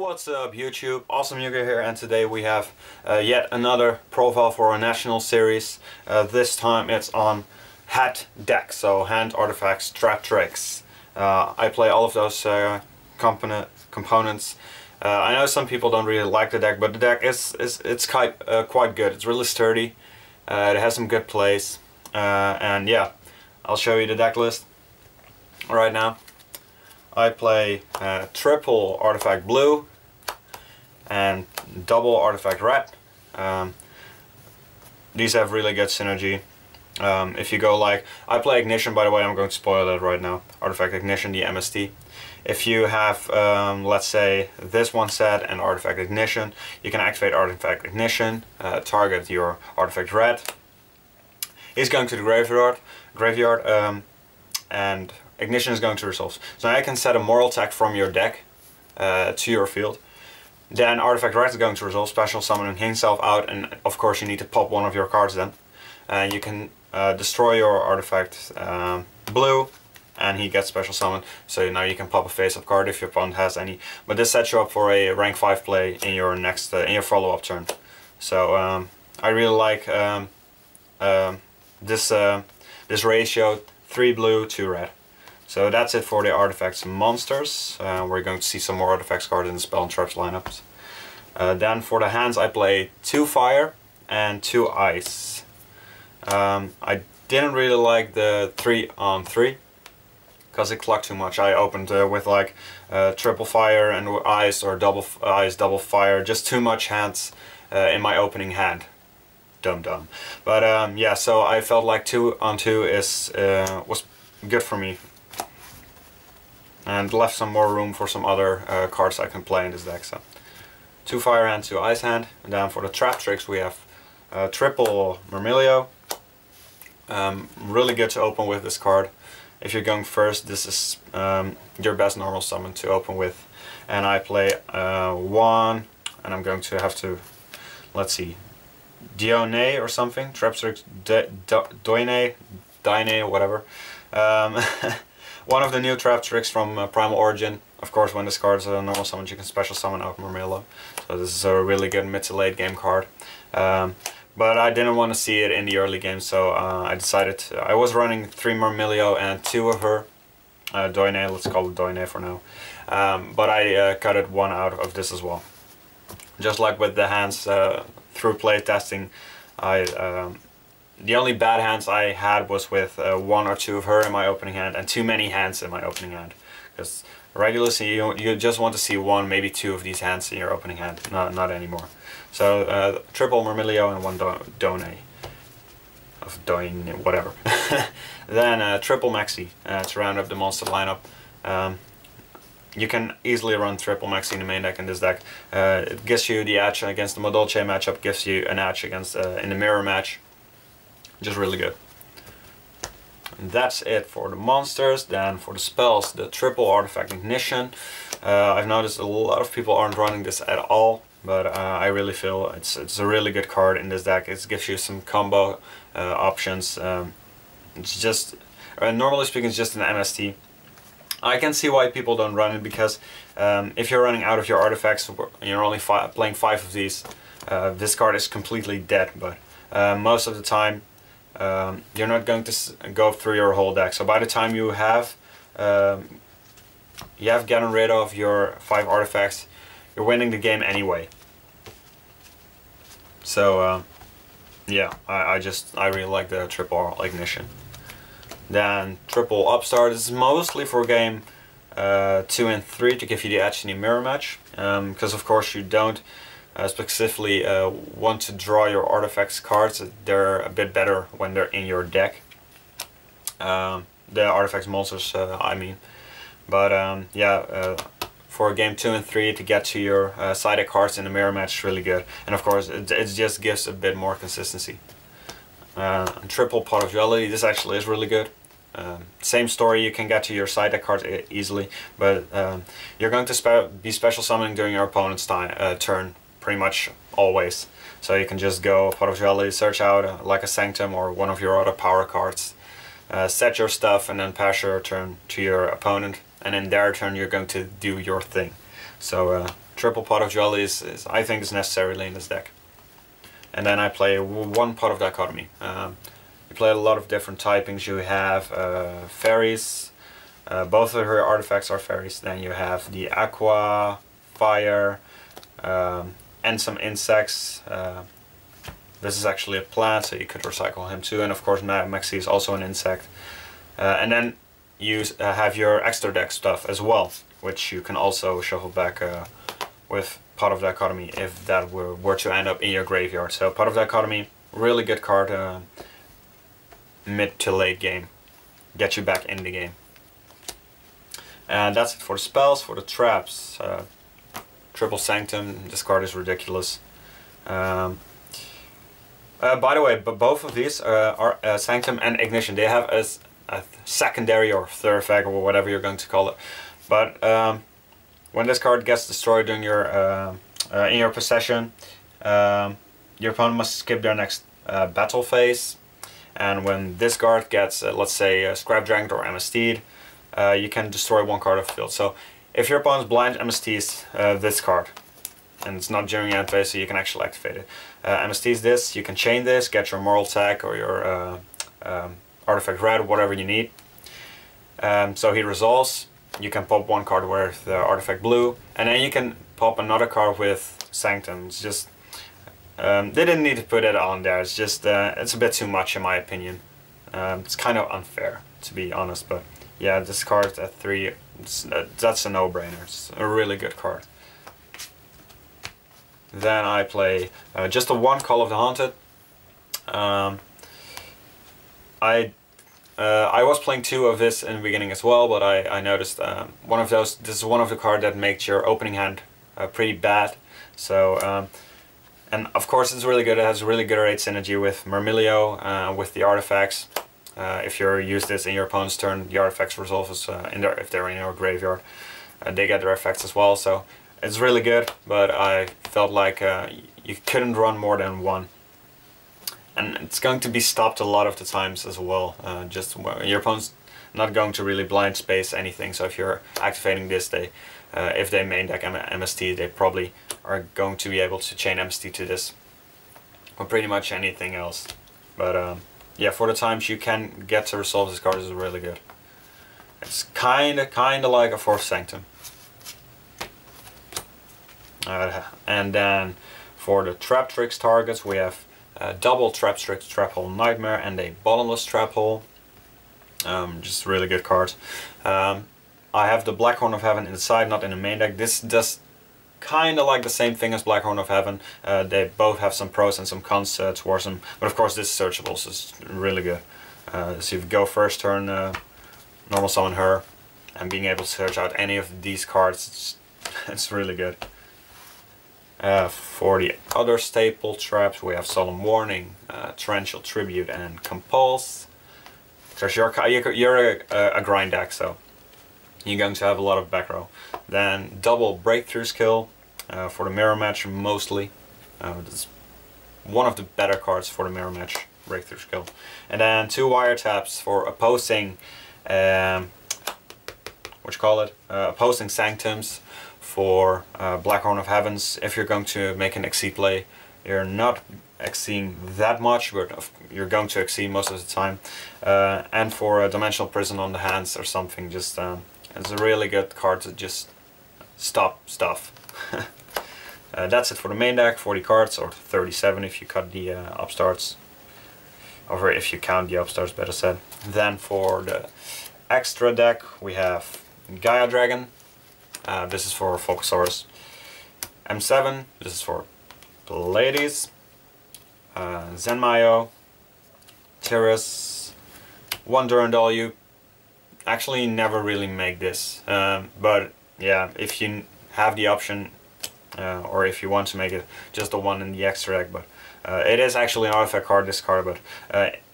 What's up YouTube, Awesome Yuga here, and today we have yet another profile for our national series. This time it's on H.A.T deck, so Hand Artifacts Traptrix. I play all of those components. I know some people don't really like the deck, but the deck it's quite good. It's really sturdy, it has some good plays, and yeah, I'll show you the deck list right now. I play triple artifact blue and double artifact red. These have really good synergy. If you go like, I play ignition, by the way, I'm going to spoil it right now. Artifact ignition, the MST. If you have, let's say, this one set and artifact ignition, you can activate artifact ignition, target your artifact red. He's going to the graveyard, and ignition is going to resolve. So now you can set a moral tag from your deck to your field. Then artifact red is going to resolve, special summoning himself out, and of course you need to pop one of your cards then. You can destroy your artifact blue, and he gets special summon. So now you can pop a face-up card if your opponent has any. But this sets you up for a rank 5 play in your next in your follow-up turn. So I really like this ratio: 3 blue, 2 red. So that's it for the artifacts monsters. We're going to see some more artifacts cards in the spell and traps lineups. Then for the hands I play 2 fire and 2 ice. I didn't really like the 3-on-3 because it clucked too much. I opened with like triple fire and ice, or double ice, double fire. Just too much hands in my opening hand. Dumb. But yeah, so I felt like 2-on-2 was good for me, and left some more room for some other cards I can play in this deck. So 2 fire hand, 2 ice hand. And then for the Traptrix we have triple Myrmilio. Really good to open with this card. If you're going first, this is your best normal summon to open with. And I play 1, and I'm going to have to, let's see, Dione or something. Traptrix, Dione, whatever. One of the new Traptrix from Primal Origin. Of course, when this card is a normal summon, you can special summon out Myrmilio. So this is a really good mid to late game card. But I didn't want to see it in the early game, so I decided I was running 3 Myrmilio and 2 of her. Doine, let's call it Doine for now. But I cut 1 out of this as well. Just like with the hands, through play testing, the only bad hands I had was with 1 or 2 of her in my opening hand, and too many hands in my opening hand. Because regularly you just want to see 1, maybe 2 of these hands in your opening hand, not anymore. So triple Myrmilio and 1 Doine. Of Doine, whatever. Then triple Maxi to round up the monster lineup. You can easily run triple Maxi in the main deck in this deck. It gives you the edge against the Modolce matchup, gives you an edge against in the mirror match. Just really good. And that's it for the monsters. Then for the spells, the triple artifact ignition. I've noticed a lot of people aren't running this at all, but I really feel it's a really good card in this deck. It gives you some combo options. It's just, normally speaking, it's just an MST. I can see why people don't run it, because if you're running out of your artifacts, you're only playing 5 of these, this card is completely dead. But most of the time you're not going to go through your whole deck. So by the time you have gotten rid of your 5 artifacts, you're winning the game anyway. So yeah, I really like the triple ignition. Then triple upstart is mostly for game 2 and 3 to give you the edge in the mirror match, because of course you don't specifically want to draw your artifacts cards. They're a bit better when they're in your deck. The artifacts monsters, I mean. But yeah, for game 2 and 3 to get to your side deck cards in the mirror match is really good. And of course it just gives a bit more consistency. Triple Pot of Duality, this actually is really good. Same story, you can get to your side deck cards easily, but you're going to be special summoning during your opponent's turn pretty much always. So you can just go Pot of Duality, search out like a Sanctum or one of your other power cards, set your stuff, and then pass your turn to your opponent, and in their turn you're going to do your thing. So triple Pot of Jolly I think is necessarily in this deck. And then I play one Pot of Dichotomy. You play a lot of different typings. You have fairies. Both of her artifacts are fairies. Then you have the aqua, fire, and some insects. This is actually a plant, so you could recycle him too. And of course Maxi is also an insect. And then you have your extra deck stuff as well, which you can also shuffle back with Pot of Dichotomy if that were to end up in your graveyard. So Pot of Dichotomy, really good card mid to late game. Get you back in the game. And that's it for the spells. For the traps, Triple Sanctum, this card is ridiculous. By the way, both of these are Sanctum and Ignition. They have a secondary or third effect or whatever you're going to call it. But when this card gets destroyed during your in your possession, your opponent must skip their next battle phase. And when this card gets, let's say, Scrapdragged or MST'd, you can destroy one card of the field. So if your opponent's blind MSTs this card, and it's not during end phase, so you can actually activate it. MSTs this, you can chain this, get your Moral Tag or your Artifact Red, whatever you need. So he resolves, you can pop one card with the Artifact Blue, and then you can pop another card with Sanctum. It's just, they didn't need to put it on there, it's just, it's a bit too much in my opinion. It's kind of unfair, to be honest, but yeah, this card at 3, that's a no-brainer. It's a really good card. Then I play just a one Call of the Haunted. I was playing 2 of this in the beginning as well, but I noticed one of those. This is one of the cards that makes your opening hand pretty bad. So and of course it's really good. It has really good rate synergy with Myrmilio, with the artifacts. If you use this in your opponent's turn, the artifacts resolve if they're in your graveyard. They get their effects as well. So it's really good, but I felt like you couldn't run more than one. And it's going to be stopped a lot of the times as well. Just your opponent's not going to really blind space anything. So if you're activating this, if they main deck MST, they probably are going to be able to chain MST to this, or pretty much anything else. But yeah, for the times you can get to resolve this card, is really good. It's kinda like a 4th Sanctum. And then for the Traptrix targets, we have double Traptrix Trap Hole Nightmare and a Bottomless Trap Hole. Just really good cards. I have the Black Horn of Heaven inside, not in the main deck. This does kind of like the same thing as Black Horn of Heaven. They both have some pros and some cons towards them, but of course this is searchable, so it's really good. So if you go first turn, normal summon her, and being able to search out any of these cards, it's really good. For the other staple traps, we have Solemn Warning, Torrential Tribute, and Compulse. Because you're a grind deck, so you're going to have a lot of back row. Then double Breakthrough Skill for the mirror match mostly. It's one of the better cards for the mirror match, Breakthrough Skill. And then 2 wiretaps for opposing, opposing Sanctums. For Black Horn of Heavens, if you're going to make an XC play, you're not XCing that much, but you're going to XC most of the time. And for a Dimensional Prison on the hands or something, just it's a really good card to just stop stuff. That's it for the main deck, 40 cards, or 37 if you cut the upstarts, or if you count the upstarts, better said. Then for the extra deck, we have Gaia Dragon. This is for Focusaurus. M7, this is for Pleiades. Zenmayo, Tiras, 1 Durandal. You actually never really make this, but yeah, if you have the option, or if you want to make it just the one in the extra deck, but it is actually an artifact card, this card, but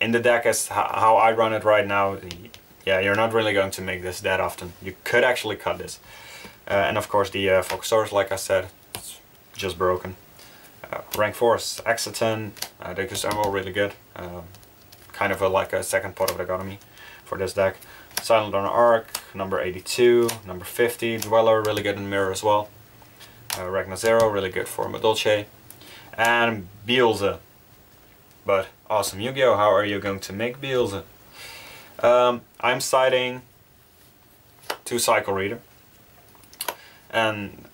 in the deck as how I run it right now, yeah, you're not really going to make this that often. You could actually cut this. And of course the Focusaurus, like I said, it's just broken. Rank Force, H.A.T, Dekus Ammo, really good. Kind of like a second Pot of Dichotomy for this deck. Silent on Arc, number 82, number 50, Dweller, really good in Mirror as well. Ragnar Zero, really good for Madolche. And Bielze. But awesome. Yu-Gi-Oh! How are you going to make Bielze? I'm siding 2 Cycle Reader. And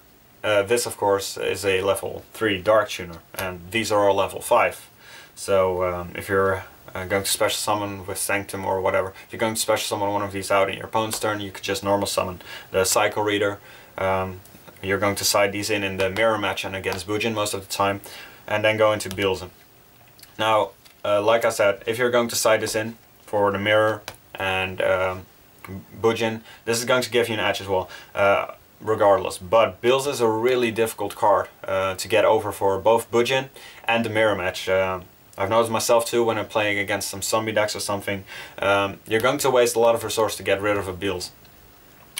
this of course is a level 3 Dark Tuner. And these are all level 5. So if you're going to special summon with Sanctum or whatever, if you're going to special summon one of these out in your opponent's turn, you could just normal summon the Cycle Reader. You're going to side these in the mirror match and against Bujin most of the time, and then go into Bielze. Now, like I said, if you're going to side this in for the mirror and Bujin, this is going to give you an edge as well, regardless. But Bielze is a really difficult card to get over for both Bujin and the mirror match. I've noticed myself too when I'm playing against some zombie decks or something. You're going to waste a lot of resources to get rid of a Bielze.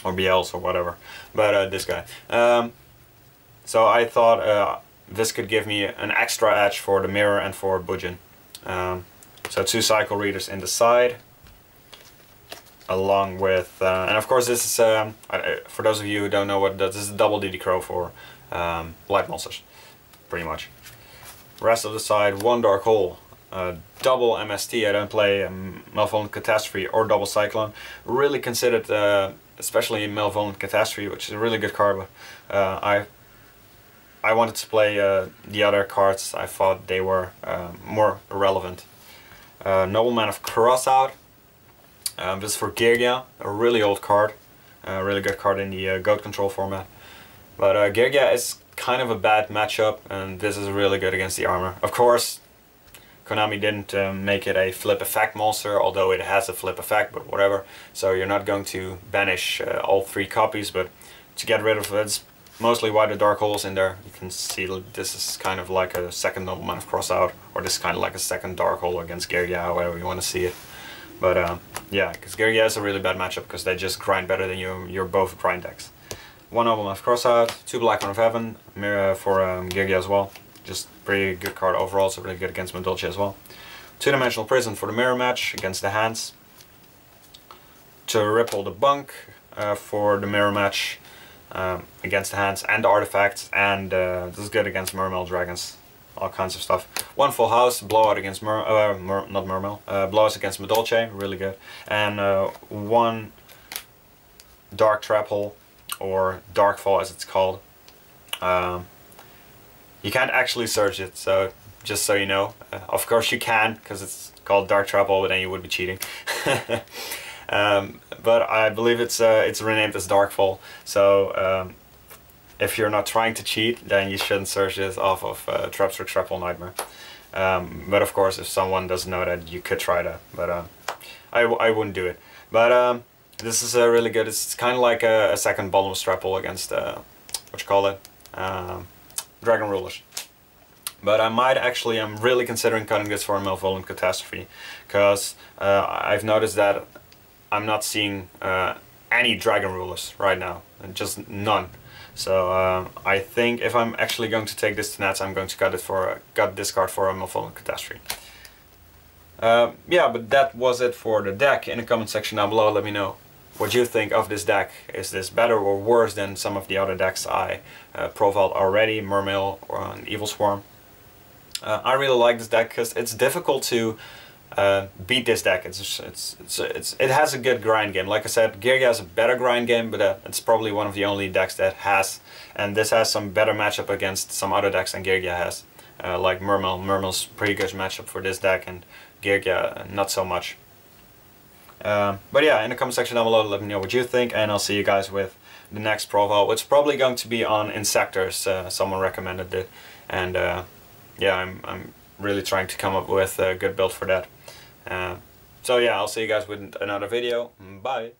Or BLs or whatever, but this guy. So I thought this could give me an extra edge for the mirror and for Bujin. So 2 Cycle Readers in the side, along with, and of course this is, for those of you who don't know what it does, this is a double DD Crow for light monsters, pretty much. Rest of the side, 1 Dark Hole. Double MST, I don't play Malevolent Catastrophe or Double Cyclone. Really considered, especially Malevolent Catastrophe, which is a really good card, but I wanted to play the other cards. I thought they were more relevant. Nobleman of Crossout. This is for Girgia, a really old card. A really good card in the Goat Control format. But Girgia is kind of a bad matchup, and this is really good against the armor. Of course, Konami didn't make it a flip effect monster, although it has a flip effect, but whatever. So you're not going to banish all 3 copies, but to get rid of it, it's mostly why the Dark Hole's in there. You can see this is kind of like a second Nobleman of Crossout, or this is kind of like a second Dark Hole against Girgia, however you want to see it. But yeah, because Girgia is a really bad matchup, because they just grind better than you. You're both grind decks. 1 Nobleman of Crossout, 2 Black One of Heaven, mirror for Girgia as well. Just pretty good card overall, so really good against Madolche as well. 2-Dimensional Prison for the mirror match against the hands. To Ripple the Bunk for the mirror match against the hands and the artifacts, and this is good against Mermail Dragons, all kinds of stuff. 1 Full House, Blowout against not Mermail, Blowouts against Madolche, really good. And 1 Dark Trap Hole, or Darkfall as it's called. You can't actually search it, so just so you know. Of course you can, because it's called Dark Trap Hole, but then you would be cheating. But I believe it's renamed as Darkfall. So if you're not trying to cheat, then you shouldn't search this off of Traptrix Trap Hole Nightmare. But of course, if someone doesn't know that, you could try that. But I wouldn't do it. But this is really good. It's kind of like a second Bottomless Trap Hole against what you call it. Dragon Rulers. But I'm really considering cutting this for a Malevolent Catastrophe, because I've noticed that I'm not seeing any Dragon Rulers right now, just none. So I think if I'm actually going to take this to Nats, I'm going to cut this card for a Malevolent Catastrophe. Yeah, but that was it for the deck. In the comment section down below, let me know what you think of this deck. Is this better or worse than some of the other decks I profiled already, Mermail or an Evil Swarm? I really like this deck because it's difficult to beat this deck. It has a good grind game. Like I said, Girgia has a better grind game, but it's probably one of the only decks that has. And this has some better matchup against some other decks than Girgia has. Like Mermail. Mermail's pretty good matchup for this deck, and Girgia not so much. But yeah, in the comment section down below, let me know what you think, and I'll see you guys with the next profile, which is probably going to be on Insectors. Someone recommended it, and yeah, I'm really trying to come up with a good build for that. So yeah, I'll see you guys with another video. Bye!